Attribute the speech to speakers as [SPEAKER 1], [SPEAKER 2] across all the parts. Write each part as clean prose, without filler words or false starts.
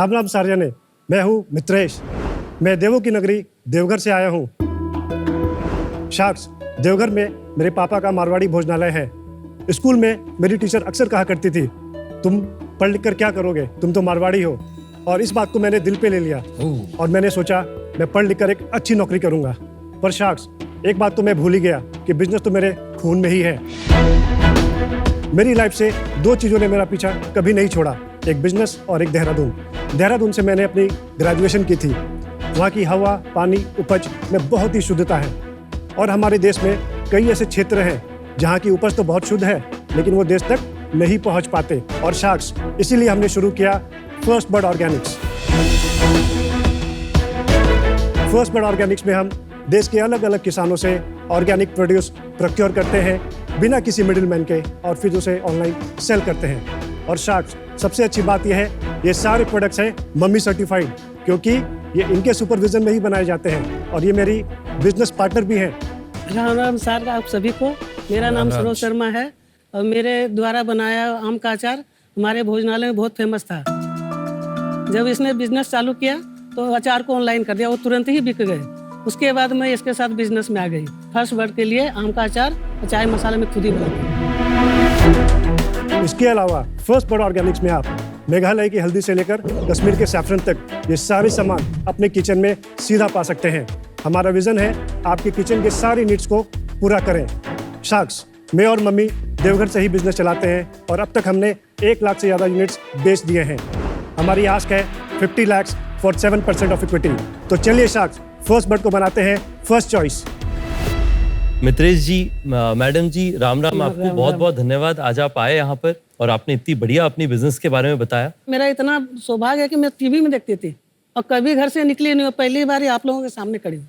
[SPEAKER 1] राम राम सार्जने, मैं हूँ मित्रेश। मैं देवों की नगरी देवघर से आया हूँ। शाक्स, देवघर में मेरे पापा का मारवाड़ी भोजनालय है। स्कूल में मेरी टीचर अक्सर कहा करती थी, तुम पढ़ लिख कर क्या करोगे, तुम तो मारवाड़ी हो। और इस बात को मैंने दिल पे ले लिया और मैंने सोचा मैं पढ़ लिख कर एक अच्छी नौकरी करूँगा। पर शाक्स, एक बात तो मैं भूल ही गया कि बिजनेस तो मेरे खून में ही है। मेरी लाइफ से दो चीज़ों ने मेरा पीछा कभी नहीं छोड़ा, एक बिजनेस और एक देहरादून। देहरादून से मैंने अपनी ग्रेजुएशन की थी। वहाँ की हवा, पानी, उपज में बहुत ही शुद्धता है। और हमारे देश में कई ऐसे क्षेत्र हैं जहाँ की उपज तो बहुत शुद्ध है, लेकिन वो देश तक नहीं पहुँच पाते। और शाक्स, इसीलिए हमने शुरू किया first bird Organics. First bird Organics में हम देश के अलग अलग किसानों से ऑर्गेनिक प्रोड्यूस प्रोक्योर करते हैं बिना किसी मिडिलमैन के, और फिर उसे ऑनलाइन सेल करते हैं। और शाक्स, सबसे अच्छी बात यह है, ये सारे प्रोडक्ट्स हैं मम्मी सर्टिफाइड, क्योंकि ये इनके सुपरविजन में ही बनाए जाते हैं। और ये मेरी बिजनेस पार्टनर भी हैं।
[SPEAKER 2] राम राम सर आप सभी को। मेरा नाम सरोज शर्मा है और मेरे द्वारा बनाया आम का अचार हमारे भोजनालय में बहुत फेमस था। जब इसने बिजनेस चालू किया तो अचार को ऑनलाइन कर दिया, वो तुरंत ही बिक गए। उसके बाद मैं इसके साथ बिजनेस में आ गई। फर्स्ट बर्ड के लिए आम का अचार और चाय मसाला में खुद ही बनाती हूँ।
[SPEAKER 1] इसके अलावा फर्स्ट बर्ड ऑर्गेनिक्स में आप मेघालय की हल्दी से लेकर कश्मीर के सैफरन तक ये सारे सामान अपने किचन में सीधा पा सकते हैं। हमारा विजन है आपके किचन के सारी नीड्स को पूरा करें। शाक्स, मैं और मम्मी देवघर से ही बिजनेस चलाते हैं और अब तक हमने 1 लाख से ज़्यादा यूनिट्स बेच दिए हैं। हमारी आस्क है 50 लाख फॉर 7% ऑफ इक्विटी। तो चलिए शाक्स, फर्स्ट बर्ड को बनाते हैं फर्स्ट चॉइस।
[SPEAKER 3] मित्रेश जी, मैडम जी, राम राम। आपको बहुत बहुत धन्यवाद, आज आप आए यहाँ पर और आपने इतनी बढ़िया अपनी बिजनेस के बारे में बताया।
[SPEAKER 2] मेरा इतना सौभाग्य है कि मैं टीवी में देखती थी और कभी घर से निकली नहीं हूँ। पहली बार ही आप लोगों के सामने खड़ी हूँ।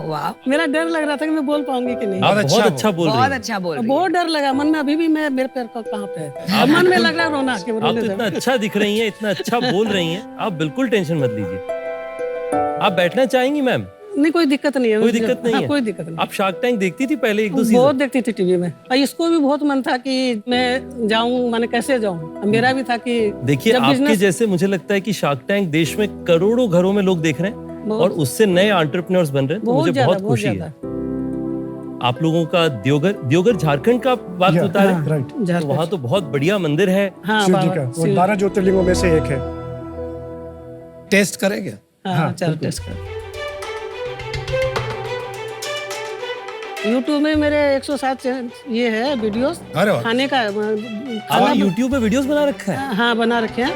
[SPEAKER 4] वाह,
[SPEAKER 2] मेरा डर लग रहा था कि मैं बोल पाऊंगी कि नहीं।
[SPEAKER 3] आप बहुत अच्छा बोल रही
[SPEAKER 4] बहुत
[SPEAKER 3] हैं।
[SPEAKER 4] अच्छा बोल रही
[SPEAKER 2] बहुत डर लगा मन में, अभी भी मैं मेरे पैर का कहाँ पे है। मन में लग रहा है रोना कि
[SPEAKER 3] आप तो इतना अच्छा दिख रही हैं, इतना अच्छा बोल रही हैं, आप बिल्कुल टेंशन मत लीजिए। आप बैठना चाहेंगी मैम?
[SPEAKER 2] नहीं, कोई दिक्कत नहीं है।
[SPEAKER 3] कोई दिक्कत नहीं
[SPEAKER 2] हाँ,
[SPEAKER 3] है?
[SPEAKER 2] कोई दिक्कत नहीं।
[SPEAKER 3] आप शार्क टैंक देखती थी पहले एक दो
[SPEAKER 2] बहुत
[SPEAKER 3] सीजन?
[SPEAKER 2] देखती थी टीवी में और इसको भी बहुत मन था कि मैं जाऊं, मैंने कैसे जाऊं। मेरा भी था कि
[SPEAKER 3] देखिए,
[SPEAKER 2] जब
[SPEAKER 3] आपके
[SPEAKER 2] business-
[SPEAKER 3] जैसे मुझे लगता है कि शार्क टैंक देश में करोड़ों घरों में लोग देख रहे हैं और उससे नए एंटरप्रेन्योर्स बन रहे हैं, तो मुझे बहुत खुशी है। आप लोगों का दियोगर झारखंड का बात बता रहे हैं,
[SPEAKER 1] राइट।
[SPEAKER 3] तो वहाँ तो बहुत बढ़िया मंदिर है
[SPEAKER 2] हाँ,
[SPEAKER 1] शिव जी का, वो 12 ज्योतिर्लिंगों में से एक है।
[SPEAKER 5] टेस्ट करेंगे?
[SPEAKER 2] हाँ, चल टेस्ट कर। YouTube में मेरे 107 ये है वीडियोस
[SPEAKER 5] अरे वाह।
[SPEAKER 2] खाने का।
[SPEAKER 3] आपने YouTube पे वीडियोस बना रखा है?
[SPEAKER 2] हाँ, बना रखे हैं।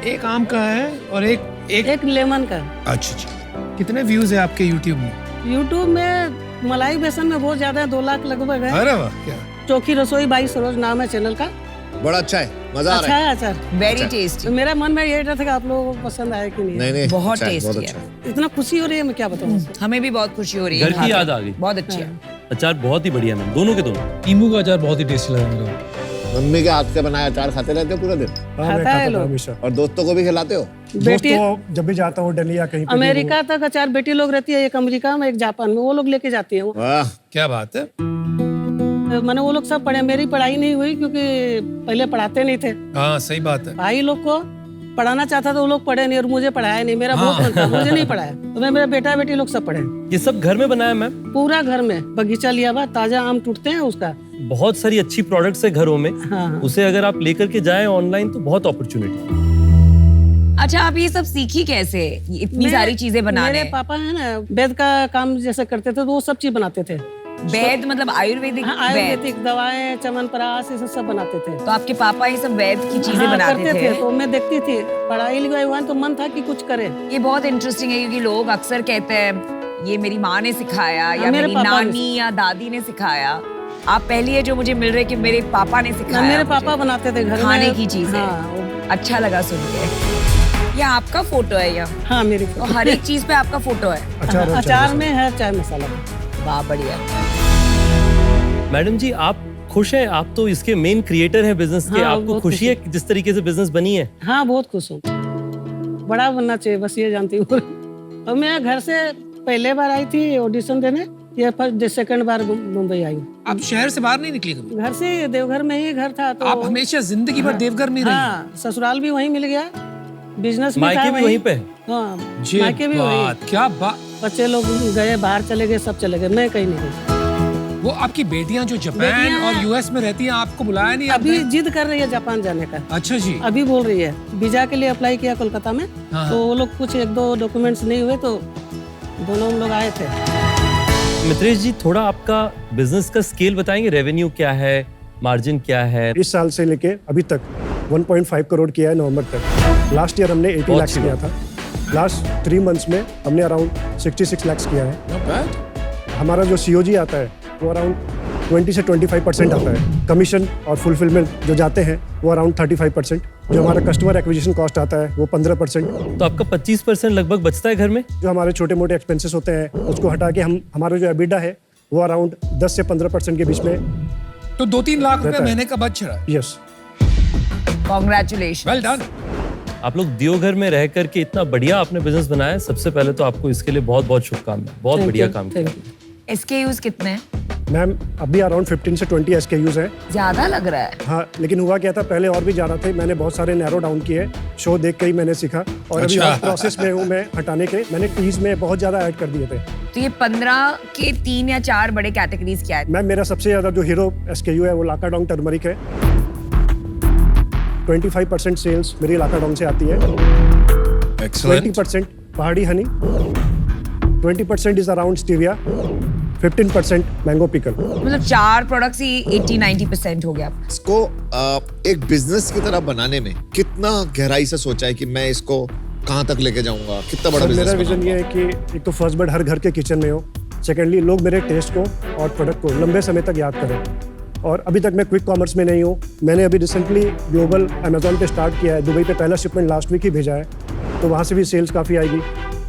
[SPEAKER 5] एक आम का है और एक
[SPEAKER 2] एक लेमन का।
[SPEAKER 5] अच्छा। कितने व्यूज है आपके YouTube में?
[SPEAKER 2] YouTube में मलाई बेसन में बहुत ज्यादा है, 2 लाख लगभग है।
[SPEAKER 5] अरे वाह, क्या
[SPEAKER 2] चोखी रसोई बाई सरोज नाम है चैनल का।
[SPEAKER 6] बड़ा अच्छा है, मजा आ
[SPEAKER 2] अच्छा
[SPEAKER 6] रहा है।
[SPEAKER 2] है अचार।
[SPEAKER 4] Very tasty.
[SPEAKER 2] तो मेरा मन में यही था कि आप लोगों को पसंद आए कि नहीं।
[SPEAKER 6] नहीं
[SPEAKER 4] बहुत
[SPEAKER 6] अच्छा है,
[SPEAKER 4] टेस्टी
[SPEAKER 6] बहुत
[SPEAKER 4] है।
[SPEAKER 6] अच्छा
[SPEAKER 2] इतना खुशी हो रही है, मैं क्या बताऊँ।
[SPEAKER 4] हमें भी बहुत खुशी हो रही है।
[SPEAKER 3] घर की याद आ गई।
[SPEAKER 4] बहुत अच्छी है।
[SPEAKER 3] अचार बहुत ही बढ़िया मैम, दोनों के दोनों।
[SPEAKER 7] नींबू का अचार बहुत ही टेस्टी लगा मेरे को।
[SPEAKER 6] मम्मी के हाथ से बनाया अचार खाते रहते हो पूरा दिन?
[SPEAKER 1] हाँ, मैं
[SPEAKER 2] खाता है
[SPEAKER 1] खाता था
[SPEAKER 2] लोग।
[SPEAKER 1] हमेशा।
[SPEAKER 6] और दोस्तों को भी खिलाते हो?
[SPEAKER 2] बेटी
[SPEAKER 1] दोस्तों जब भी जाता हूँ दिल्ली या कहीं पे भी,
[SPEAKER 2] अमेरिका तक अचार बेटी लोग रहती है, एक अमेरिका में एक जापान में, वो लोग लेके जाती है।
[SPEAKER 6] वाह,
[SPEAKER 5] क्या बात है।
[SPEAKER 2] मैंने वो लोग सब पढ़े, मेरी पढ़ाई नहीं हुई क्योंकि पहले पढ़ाते नहीं थे।
[SPEAKER 5] हाँ, सही बात है।
[SPEAKER 2] भाई लोग को पढ़ाना चाहता था, वो लोग पढ़े नहीं और मुझे पढ़ाया नहीं। मेरा बहुत मन था, मुझे नहीं पढ़ाया, तो मैं मेरा बेटा बेटी लोग सब पढ़े।
[SPEAKER 3] ये सब घर में बनाया मैम?
[SPEAKER 2] पूरा घर में बगीचा लिया हुआ, ताजा आम टूटते हैं उसका।
[SPEAKER 3] बहुत सारी अच्छी प्रोडक्ट्स है घरों में,
[SPEAKER 2] हाँ।
[SPEAKER 3] उसे अगर आप लेकर के जाएं ऑनलाइन तो बहुत अपॉर्चुनिटी।
[SPEAKER 4] अच्छा, आप ये सब सीखी कैसे? इतनी सारी चीजें बनाने?
[SPEAKER 2] मेरे पापा है ना, वेद का काम जैसे करते थे, तो वो सब चीज बनाते थे।
[SPEAKER 4] वैद मतलब आयुर्वेदिक?
[SPEAKER 2] हाँ, आयुर्वेदिक दवाएं, चमनप्राश, ये सब बनाते थे।
[SPEAKER 4] तो आपके पापा ये सब वैद की चीजें
[SPEAKER 2] हाँ,
[SPEAKER 4] बनाते
[SPEAKER 2] करते
[SPEAKER 4] थे?
[SPEAKER 2] तो मैं देखती थी। पढ़ाई लिखाई हुआ तो मन था कि कुछ करे।
[SPEAKER 4] ये बहुत इंटरेस्टिंग है क्योंकि लोग अक्सर कहते हैं ये मेरी माँ ने सिखाया या
[SPEAKER 2] मेरे
[SPEAKER 4] मेरी
[SPEAKER 2] पापा ने
[SPEAKER 4] नानी या दादी ने सिखाया। आप पहली है जो मुझे मिल रहे कि मेरे पापा ने सिखाया।
[SPEAKER 2] मेरे पापा
[SPEAKER 4] मुझे
[SPEAKER 2] बनाते थे घर में
[SPEAKER 4] खाने की चीजें।
[SPEAKER 2] हाँ,
[SPEAKER 4] अच्छा लगा सुन के। ये आपका फोटो है यहाँ?
[SPEAKER 2] हाँ, मेरी
[SPEAKER 4] तो हर एक चीज पे आपका फोटो है?
[SPEAKER 2] अचार में है, चाय मसाला में।
[SPEAKER 4] वाह, बढ़िया।
[SPEAKER 3] मैडम जी, आप खुश हैं? आप तो इसके मेन क्रिएटर हैं बिजनेस के।
[SPEAKER 2] हाँ,
[SPEAKER 3] आपको
[SPEAKER 2] बहुत
[SPEAKER 3] खुशी है कि जिस तरीके से बिजनेस बनी है?
[SPEAKER 2] हाँ, बहुत खुश हूँ। बड़ा बनना चाहिए, बस ये जानती हूँ। और मैं घर से पहले बार आई थी ऑडिशन देने, ये फर्स्ट सेकंड बार मुंबई आई हूँ।
[SPEAKER 5] आप शहर से बाहर नहीं निकली कभी?
[SPEAKER 2] घर से देवघर में ही घर था तो
[SPEAKER 5] आप हमेशा जिंदगी भर देवघर में रही?
[SPEAKER 2] हाँ, ससुराल भी वहीं मिल गया, बिजनेस भी
[SPEAKER 3] मायके
[SPEAKER 2] था
[SPEAKER 3] भी वहीं पे?
[SPEAKER 2] हाँ,
[SPEAKER 5] ये
[SPEAKER 2] मायके भी वहीं।
[SPEAKER 5] बात, क्या बात।
[SPEAKER 2] बच्चे लोग गए, बाहर चले गए, सब चले गए, मैं कहीं नहीं गई।
[SPEAKER 5] वो आपकी बेटियां जो जापान
[SPEAKER 2] बेटियां-
[SPEAKER 5] और यूएस में रहती हैं, आपको बुलाया नहीं
[SPEAKER 2] अभी
[SPEAKER 5] आपने?
[SPEAKER 2] जिद कर रही है जापान जाने का।
[SPEAKER 5] अच्छा जी।
[SPEAKER 2] अभी बोल रही है, वीजा के लिए अप्लाई किया कोलकाता में,
[SPEAKER 5] हाँ।
[SPEAKER 2] तो वो लोग कुछ एक दो डॉक्यूमेंट्स नहीं हुए तो दोनों हम लोग आए थे।
[SPEAKER 3] मित्रेश जी, थोड़ा आपका बिजनेस का स्केल बताएंगे? रेवेन्यू क्या है, मार्जिन क्या है?
[SPEAKER 1] इस साल से लेके अभी तक 1.5 करोड़ किया है नवंबर तक। लास्ट ईयर हमने 80 लाख किया था। लास्ट 3 मंथ्स में हमने अराउंड 66 लाख किया है।
[SPEAKER 5] Not bad.
[SPEAKER 1] हमारा जो सीओजी आता है वो अराउंड 20 से 25% आता है। कमीशन और फुलफिलमेंट जो जाते हैं वो अराउंड 35%। जो हमारा कस्टमर एक्विजिशन कॉस्ट आता है वो 15%।
[SPEAKER 3] तो आपका 25% लगभग बचता है घर में?
[SPEAKER 1] जो हमारे छोटे मोटे एक्सपेंसेस होते हैं उसको हटा के हमारा जो एबिडा है वो अराउंड 10 से 15% के बीच में।
[SPEAKER 5] तो 2-3 लाख रुपए
[SPEAKER 1] रहता है।
[SPEAKER 5] महीने का बच रहा है।
[SPEAKER 1] Yes,
[SPEAKER 4] congratulation.
[SPEAKER 5] Well done.
[SPEAKER 3] आप लोग देवघर में रह करके इतना बढ़िया आपने बिजनेस बनाया है। सबसे पहले तो आपको इसके लिए बहुत बहुत शुभकामनाएं। बहुत
[SPEAKER 2] Thank
[SPEAKER 3] बढ़िया
[SPEAKER 2] you,
[SPEAKER 3] काम
[SPEAKER 2] thank
[SPEAKER 3] किया।
[SPEAKER 4] SKUs कितने हैं?
[SPEAKER 1] मैम अभी अराउंड 15 से 20 SKUs हैं।
[SPEAKER 4] ज्यादा लग रहा है।
[SPEAKER 1] हाँ, लेकिन हुआ क्या था, पहले और भी ज़्यादा थे। मैंने बहुत सारे नैरो डाउन किए, शो देख के ही मैंने सीखा और अभी
[SPEAKER 5] अच्छा।
[SPEAKER 1] और प्रोसेस में हूँ मैं हटाने के। मैंने टीज में बहुत ज़्यादा ऐड कर दिए थे।
[SPEAKER 4] तो ये 15 के 3 या 4 बड़े कैटेगरीज क्या है?
[SPEAKER 1] मैम मेरा सबसे ज़्यादा जो हीरो SKU है वो लाकाडोंग टर्मरिक है। 25% सेल्स मेरी लाकाडोंग से आती है।
[SPEAKER 5] एक्सीलेंट।
[SPEAKER 1] 20% पहाड़ी Honey, 20% is around stevia, 15% mango pickle.
[SPEAKER 4] मतलब 4 प्रोडक्ट्स ही 80-90% हो गया।
[SPEAKER 6] इसको एक बिजनेस की तरह बनाने में कितना गहराई से सोचा है कि मैं इसको कहाँ तक लेके जाऊंगा, कितना बड़ा
[SPEAKER 1] सर,
[SPEAKER 6] बिजनेस
[SPEAKER 1] मेरा विजन ये है कि एक तो फर्स्ट बर्ड हर घर के किचन में हो। सेकेंडली लोग मेरे टेस्ट को और प्रोडक्ट को लंबे समय तक याद करें। और अभी तक मैं क्विक कॉमर्स में नहीं हूँ। मैंने अभी रिसेंटली ग्लोबल अमेजोन पे स्टार्ट किया है। दुबई पे पहला शिपमेंट लास्ट वीक ही भेजा है, तो वहाँ से भी सेल्स काफ़ी आएगी।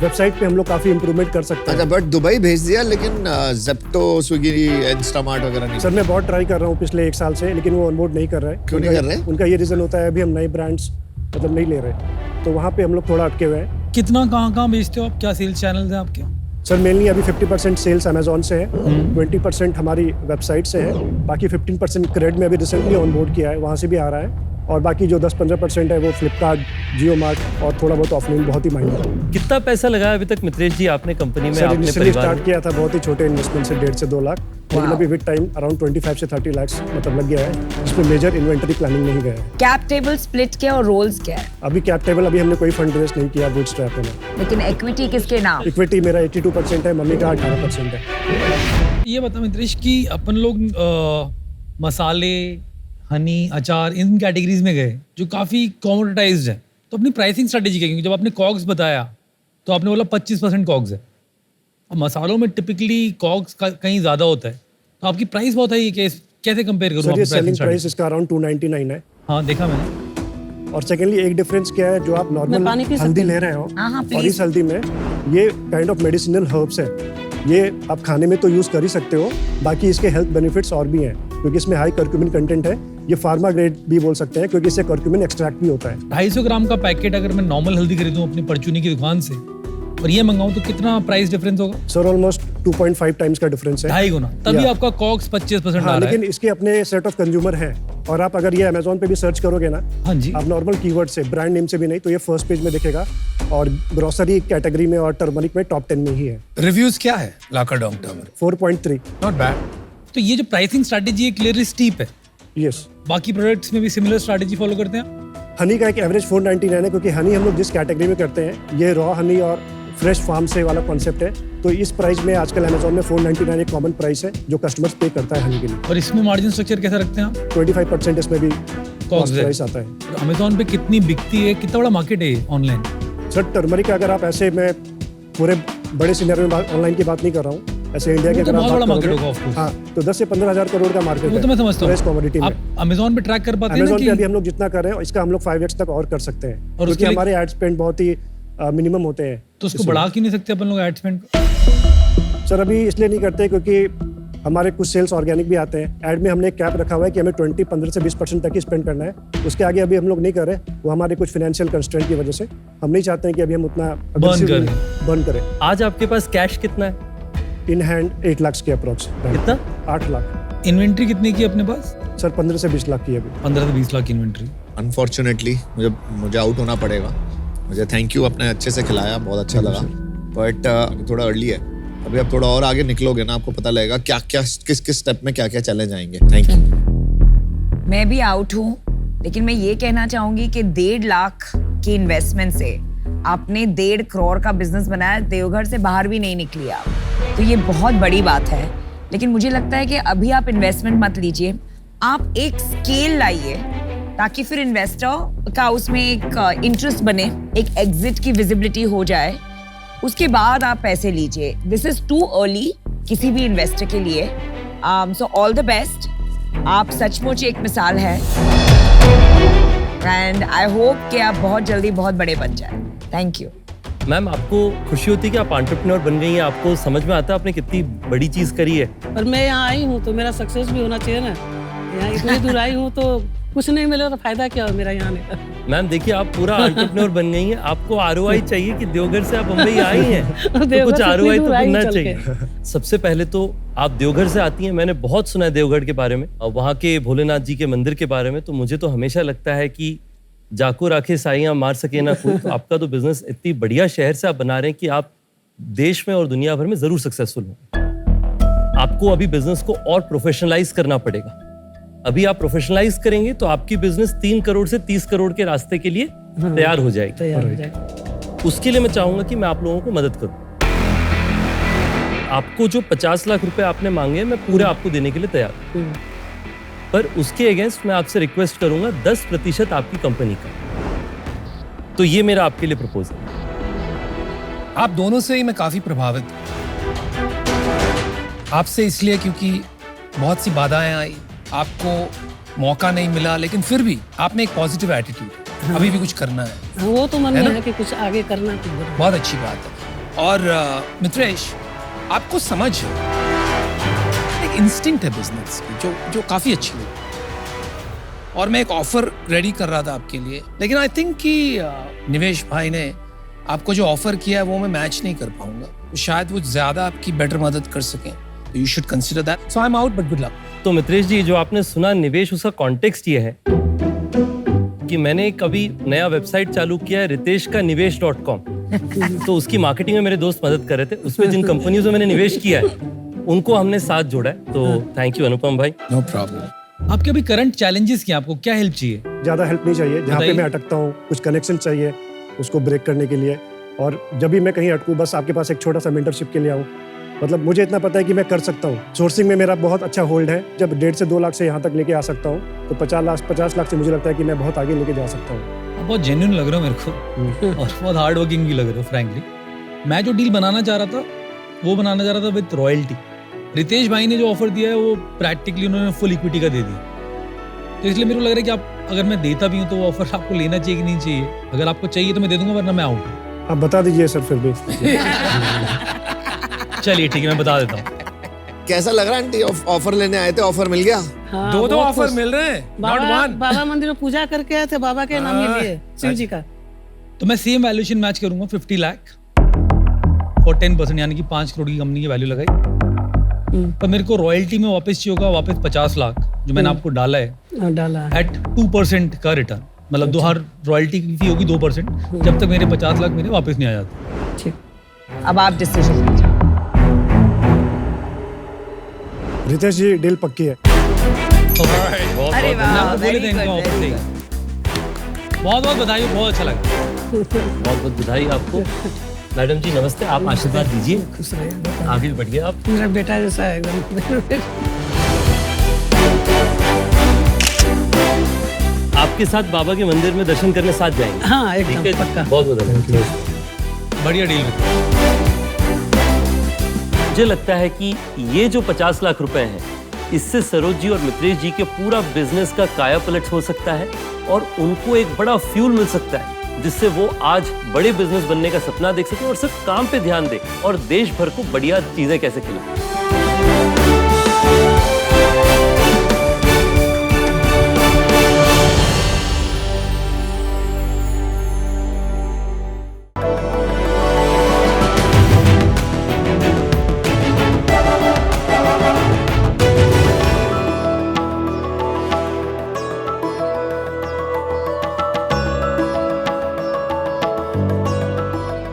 [SPEAKER 1] वेबसाइट पे हम लोग काफ़ी इंप्रूवमेंट कर सकते
[SPEAKER 6] अच्छा,
[SPEAKER 1] हैं।
[SPEAKER 6] बट दुबई भेज दिया, लेकिन जेप्टो, स्विगी, इंस्टामार्ट वगैरह नहीं?
[SPEAKER 1] सर मैं बहुत ट्राई कर रहा हूँ पिछले 1 साल से, लेकिन वो ऑनबोर्ड नहीं कर रहे हैं।
[SPEAKER 6] क्यों नहीं कर रहे?
[SPEAKER 1] उनका ये रीज़न होता है अभी हम नए ब्रांड्स मतलब नहीं ले रहे, तो वहाँ पे हम लोग थोड़ा अटके हुए हैं।
[SPEAKER 7] कितना कहाँ बेचते हो आप? क्या सेल्स चैनल्स हैं आपके?
[SPEAKER 1] सर मेनली अभी 50% सेल्स अमेजोन से है, 20% हमारी वेबसाइट से है, बाकी 15% क्रेड में अभी रिसेंटली ऑनबोर्ड किया है, वहाँ से भी आ रहा है। और बाकी जो 10-15% है वो फ्लिपकार्ट, जियो मार्ट और थोड़ा बहुत ऑफलाइन बहुत ही माइनर है।
[SPEAKER 3] कितना पैसा लगाया अभी तक मित्रेश जी आपने कंपनी में?
[SPEAKER 1] सर
[SPEAKER 3] आपने
[SPEAKER 1] इनिशियली
[SPEAKER 3] परिवार
[SPEAKER 1] स्टार्ट किया था बहुत ही छोटे इन्वेस्टमेंट से 1.5 से 2 लाख, लेकिन अभी विद टाइम अराउंड 25 से 30 लाख मतलब लग गया है। इसमें मेजर इन्वेंटरी प्लानिंग नहीं गया है।
[SPEAKER 4] कैप टेबल स्प्लिट क्या और रोल्स क्या है?
[SPEAKER 1] अभी कैप टेबल अभी हमने कोई फंड रेज नहीं किया बूटस्ट्रैप में।
[SPEAKER 4] लेकिन इक्विटी किसके नाम?
[SPEAKER 1] इक्विटी मेरा 82% है, मम्मी का 18% है।
[SPEAKER 7] ये बता मित्रेश कि अपन लोग मसाले, हनी, अचार इन कैटेगरीज में गए जो काफ़ी कॉमोडिटाइज्ड है, तो अपनी प्राइसिंग स्ट्रेटेजी क्या? क्योंकि जब आपने कॉग्स बताया तो आपने बोला 25% कॉग्स है। अब मसालों में टिपिकली कॉग्स कहीं ज़्यादा होता है, तो आपकी प्राइस बहुत है। ये कैसे कंपेयर करूँ?
[SPEAKER 1] सर ये सेलिंग प्राइस इसका अराउंड 299 है।
[SPEAKER 7] हाँ देखा मैंने।
[SPEAKER 1] और सेकेंडली एक डिफरेंस क्या है, जो आप
[SPEAKER 2] मैं
[SPEAKER 1] नॉर्मल
[SPEAKER 2] पानी पी सकती
[SPEAKER 1] हल्दी
[SPEAKER 2] हूँ?
[SPEAKER 1] ले रहे हो
[SPEAKER 4] हाँ, हाँ,
[SPEAKER 1] और
[SPEAKER 4] please।
[SPEAKER 1] इस हल्दी में ये काइंड ऑफ मेडिसिनल हर्ब्स है। ये आप खाने में तो यूज कर ही सकते हो, बाकी इसके हेल्थ बेनिफिट्स और भी हैं, क्योंकि इसमें हाई कर्क्यूमिन कंटेंट है। ये फार्मा ग्रेड भी बोल सकते हैं, क्योंकि इससे कर्क्यूमिन एक्सट्रैक्ट भी होता है।
[SPEAKER 7] 250 ग्राम का पैकेट अगर मैं नॉर्मल हल्दी खरीदूँ अपनी परचूनी की दुकान से और ये मंगाऊँ तो कितना प्राइस डिफरेंस होगा?
[SPEAKER 1] सर ऑलमोस्ट 2.5 टाइम्स का डिफरेंस है।
[SPEAKER 7] 2.5 गुना। तभी
[SPEAKER 1] Yeah।
[SPEAKER 7] आपका कॉग्स 25%
[SPEAKER 1] हाँ,
[SPEAKER 7] आ रहा
[SPEAKER 1] लेकिन
[SPEAKER 7] है।
[SPEAKER 1] इसके अपने सेट ऑफ कंज्यूमर हैं। और आप अगर ये अमेजोन पे भी सर्च करोगे ना,
[SPEAKER 7] हाँ जी।
[SPEAKER 1] आप नॉर्मल कीवर्ड से, ब्रांड नेम से भी नहीं, तो ये फर्स्ट पेज में दिखेगा। और ग्रोसरी कैटेगरी में और टर्मरिक में टॉप 10 में ही है।
[SPEAKER 5] रिव्यूज क्या है लाकाडोंग टर्मरिक?
[SPEAKER 1] 4.3।
[SPEAKER 5] Not bad.
[SPEAKER 7] तो ये जो प्राइसिंग स्ट्रैटेजी है क्लियरली स्टीप है।
[SPEAKER 1] यस।
[SPEAKER 7] बाकी प्रोडक्ट्स में भी सिमिलर स्ट्रैटेजी फॉलो करते हैं?
[SPEAKER 1] हनी का एक एवरेज 499 है, क्योंकि हनी हम लोग जिस कैटेगरी में करते हैं ये रॉ हनी और फ्रेश फार्म से वाला कॉन्सेप्ट है, तो इस प्राइस में आजकल अमेजोन में 499 एक कॉमन प्राइस है जो कस्टमर्स पे करता है हनी के लिए।
[SPEAKER 7] और इसमें मार्जिन स्ट्रक्चर कैसा रखते हैं आप?
[SPEAKER 1] 25% इसमें भी कॉस्ट
[SPEAKER 7] है।
[SPEAKER 1] प्राइस आता है।
[SPEAKER 7] अमेजोन पे कितनी बिकती है? कितना बड़ा मार्केट है ऑनलाइन?
[SPEAKER 1] सर टर्मरिक अगर आप ऐसे, मैं पूरे बड़े सिनेरियो में ऑनलाइन की बात नहीं कर रहा हूँ, ऐसे इंडिया के
[SPEAKER 7] वो तो
[SPEAKER 1] अगर आप
[SPEAKER 7] बहुत बड़ा
[SPEAKER 1] बात
[SPEAKER 7] market
[SPEAKER 1] करोगे,
[SPEAKER 7] होगा, of course।
[SPEAKER 1] हाँ, तो 10 से 15 हजार करोड़ का मार्केट
[SPEAKER 7] वो
[SPEAKER 1] है।
[SPEAKER 7] तो मैं समझता
[SPEAKER 1] फ्रेश
[SPEAKER 7] हूँ।
[SPEAKER 1] कमोडिटी में
[SPEAKER 7] आप अमेजोन पे ट्रैक कर पाते हैं ना
[SPEAKER 1] अमेजोन पे अभी
[SPEAKER 7] कि
[SPEAKER 1] हम लोग जितना कर रहे हैं इसका हम लोग 5x तक और कर सकते हैं,
[SPEAKER 7] और
[SPEAKER 1] क्योंकि
[SPEAKER 7] उसके लिए-
[SPEAKER 1] हमारे एड स्पेंड बहुत ही मिनिमम होते हैं।
[SPEAKER 7] तो उसको बढ़ा क्यों नहीं सकते अपन लोग एड स्पेंड?
[SPEAKER 1] सर अभी इसलिए नहीं करते क्योंकि हमारे कुछ सेल्स ऑर्गेनिक भी आते हैं। ऐड में हमने एक कैप रखा हुआ है कि हमें 15 से 20% तक ही स्पेंड करना है, उसके आगे अभी हम लोग नहीं कर रहे। वो हमारे कुछ फाइनेंशियल कंस्ट्रेंट की वजह से हम नहीं चाहते हैं कि अभी हम उतना
[SPEAKER 7] Burn करें।
[SPEAKER 1] बर्न करें।
[SPEAKER 3] आज आपके पास कैश कितना है?
[SPEAKER 1] इन हैंड 8 लाख के अप्रोक्स।
[SPEAKER 3] कितना?
[SPEAKER 1] 8 लाख।
[SPEAKER 7] इन्वेंट्री कितनी की अपने पास?
[SPEAKER 1] सर 15 से 20 लाख की है अभी।
[SPEAKER 7] 15 से 20 लाख की इन्वेंट्री।
[SPEAKER 6] अनफॉर्चुनेटली मुझे आउट होना पड़ेगा। मुझे थैंक यू, आपने अच्छे से खिलाया, बहुत अच्छा लगा, बट थोड़ा अर्ली है अभी। अब थोड़ा और आगे निकलोगे ना, आपको पता लगेगा क्या क्या किस किस स्टेप में क्या क्या चैलेंज आएंगे। Thank you.
[SPEAKER 4] मैं भी आउट हूँ, लेकिन मैं ये कहना चाहूंगी कि 1.5 लाख की इन्वेस्टमेंट से आपने 1.5 करोड़ का बिजनेस बनाया, देवघर से बाहर भी नहीं निकली आप, तो ये बहुत बड़ी बात है। लेकिन मुझे लगता है कि अभी आप इन्वेस्टमेंट मत लीजिए, आप एक स्केल लाइए ताकि फिर इन्वेस्टर का उसमें एक इंटरेस्ट बने, एक एग्जिट की विजिबिलिटी हो जाए, उसके बाद आप पैसे लीजिए। दिस इज टू अर्ली किसी भी इन्वेस्टर के लिए। सो ऑल द बेस्ट, आप सचमुच एक मिसाल है एंड आई होप कि आप बहुत जल्दी बहुत बड़े बन जाए। Thank you.
[SPEAKER 3] मैम, आपको खुशी होती है कि आप एंटरप्रेन्योर बन गई हैं? आपको समझ में आता है आपने कितनी बड़ी चीज करी है?
[SPEAKER 2] पर मैं यहाँ आई हूँ तो मेरा सक्सेस भी होना चाहिए ना। यहाँ इतनी दूर आई हूँ तो कुछ नहीं मिले तो फायदा क्या हो मेरा यहाँ आने का।
[SPEAKER 3] मैम देखिए, आप पूरा एंटरप्रेन्योर बन गई हैं, आपको आरओआई चाहिए कि देवघर से आप मुंबई आई हैं तो
[SPEAKER 2] देवघर
[SPEAKER 3] कुछ
[SPEAKER 2] से
[SPEAKER 3] आरओआई
[SPEAKER 2] इतनी
[SPEAKER 3] तो
[SPEAKER 2] दूर आई
[SPEAKER 3] मिलना
[SPEAKER 2] चल
[SPEAKER 3] चाहिए। सबसे पहले तो आप देवघर से आती हैं, मैंने बहुत सुना है देवघर के बारे में और वहाँ के भोलेनाथ जी के मंदिर के बारे में, तो मुझे तो हमेशा लगता है कि जाको राखे साइयां मार सके ना कोई। तो आपका तो बिजनेस इतनी बढ़िया शहर से आप बना रहे हैं कि आप देश में और दुनिया भर में जरूर सक्सेसफुल हो। आपको अभी बिजनेस को और प्रोफेशनलाइज करना पड़ेगा। अभी आप प्रोफेशनलाइज करेंगे तो आपकी बिजनेस 3 करोड़ से 30 करोड़ के रास्ते के लिए तैयार हो जाएगी।
[SPEAKER 2] तैयार हो जाएगा।
[SPEAKER 3] उसके लिए मैं चाहूंगा कि मैं आप लोगों को मदद करूं। आपको जो 50 लाख रुपए आपने मांगे मैं पूरे आपको देने के लिए तैयार हूं, पर उसके अगेंस्ट मैं आपसे रिक्वेस्ट करूंगा 10% आपकी कंपनी का। तो ये मेरा आपके लिए प्रपोजल है।
[SPEAKER 5] आप दोनों से ही मैं काफी प्रभावित हूं। आपसे इसलिए क्योंकि बहुत सी बाधाएं आई, आपको मौका नहीं मिला, लेकिन फिर भी आप में एक पॉजिटिव एटीट्यूड, अभी भी कुछ करना है।
[SPEAKER 2] वो तो मन
[SPEAKER 5] है
[SPEAKER 2] में
[SPEAKER 5] ना?
[SPEAKER 2] है कि कुछ आगे करना तो
[SPEAKER 5] बहुत अच्छी बात है। और मित्रेश, आपको समझ एक इंस्टिंक्ट है बिजनेस की जो काफी अच्छी है। और मैं एक ऑफर रेडी कर रहा था आपके लिए, लेकिन आई थिंक कि निवेश भाई ने आपको जो ऑफर किया है वो मैं मैच नहीं कर पाऊंगा, तो शायद वो ज्यादा आपकी बेटर मदद कर सकें। You should consider that. So I am out, but good luck.
[SPEAKER 3] तो मित्रेश जी, जो आपने सुना निवेश, उसका कॉन्टेक्स्ट ये है कि मैंने कभी नया वेबसाइट चालू किया है riteshkanivesh.com। तो उसकी मार्केटिंग में मेरे दोस्त मदद कर रहे थे। उसमें जिन कंपनियों में मैंने निवेश किया है उनको हमने साथ जोड़ा है। तो थैंक यू अनुपम भाई।
[SPEAKER 5] No problem.
[SPEAKER 7] आपके अभी करंट चैलेंजेस क्या हैं? आपको क्या हेल्प चाहिए?
[SPEAKER 1] ज़्यादा हेल्प नहीं चाहिए। जहाँ पे
[SPEAKER 7] बताइए।
[SPEAKER 1] मैं अटकता हूँ कुछ कनेक्शन चाहिए उसको ब्रेक करने के लिए, और जब भी मैं कहीं अटकूँ बस आपके पास एक छोटा सा मेंटरशिप के लिए आऊँ। मतलब मुझे इतना पता है कि मैं कर सकता हूँ। सोर्सिंग में मेरा बहुत अच्छा होल्ड है। जब 1.5 से 2 लाख से यहाँ तक लेके आ सकता हूँ तो 50 लाख से मुझे लगता है कि मैं बहुत आगे लेके जा सकता हूँ।
[SPEAKER 7] आप बहुत जेन्युइन लग रहे हो मेरे को और बहुत हार्ड वर्किंग भी लग रहे हो फ्रैंकली। मैं जो डील बनाना चाह रहा था वो बनाना चाह रहा था विद रॉयल्टी। रितेश भाई ने जो ऑफर दिया है वो प्रैक्टिकली उन्होंने फुल इक्विटी का दे दिया, तो इसलिए मेरे को लग रहा है कि आप अगर मैं देता भी हूँ तो वो ऑफर आपको लेना चाहिए कि नहीं चाहिए। अगर आपको चाहिए तो मैं दे दूंगा, वरना मैं आउट हूँ।
[SPEAKER 1] आप बता दीजिए सर फिर भी।
[SPEAKER 7] चलिए ठीक है, मैं बता देता हूँ।
[SPEAKER 6] कैसा लग रहा है आंटी? ऑफर लेने आए थे, ऑफर मिल गया?
[SPEAKER 2] हाँ,
[SPEAKER 5] दो
[SPEAKER 2] बहुत
[SPEAKER 5] ऑफर
[SPEAKER 2] खुश।
[SPEAKER 5] मिल रहे हैं, नॉट
[SPEAKER 2] बाबा
[SPEAKER 5] वन।
[SPEAKER 2] बाबा मंदिर में पूजा करके आए थे बाबा के नाम के लिए, शिव जी का।
[SPEAKER 7] तो मैं सेम वैल्यूएशन मैच करूंगा 50 लाख और 10%, यानी कि 5 करोड़ की कंपनी की वैल्यू लगाई। पर मेरे को रॉयल्टी में वापस चाहिए होगा वापस 50 लाख जो मैंने आपको डाला है
[SPEAKER 2] डाला है।
[SPEAKER 7] एट 2% का रिटर्न। मतलब दो हर रॉयल्टी की फी होगी 2%, जब तक मेरे 50 लाख मेरे वापस नहीं आ जाते।
[SPEAKER 2] ठीक।
[SPEAKER 4] अब आप डिसीजन लीजिए।
[SPEAKER 1] रितेश जी डील पक्की है।
[SPEAKER 4] अरे वाह,
[SPEAKER 7] बोले
[SPEAKER 4] very
[SPEAKER 7] थे इनको
[SPEAKER 4] good,
[SPEAKER 7] ऑफर
[SPEAKER 4] very
[SPEAKER 7] से
[SPEAKER 4] good।
[SPEAKER 7] बहुत बहुत बधाई, बहुत अच्छा लगा।
[SPEAKER 3] बहुत बहुत बधाई आपको। मैडम जी नमस्ते, आप आशीर्वाद दीजिए,
[SPEAKER 2] खुश रहिए।
[SPEAKER 3] आगे बढ़िए आप।
[SPEAKER 2] मेरा बेटा जैसा है एकदम।
[SPEAKER 3] आपके साथ बाबा के मंदिर में दर्शन करने साथ जाएंगे।
[SPEAKER 2] हाँ
[SPEAKER 3] ठीक है,
[SPEAKER 2] एकदम पक्का।
[SPEAKER 3] बहुत बहुत धन्यवाद।
[SPEAKER 7] बढ़िया डील।
[SPEAKER 3] मुझे लगता है कि ये जो 50 लाख रुपए हैं, इससे सरोज जी और मित्रेश जी के पूरा बिजनेस का काया पलट हो सकता है और उनको एक बड़ा फ्यूल मिल सकता है, जिससे वो आज बड़े बिजनेस बनने का सपना देख सके और सिर्फ काम पे ध्यान दे और देश भर को बढ़िया चीजें कैसे खिलाएं।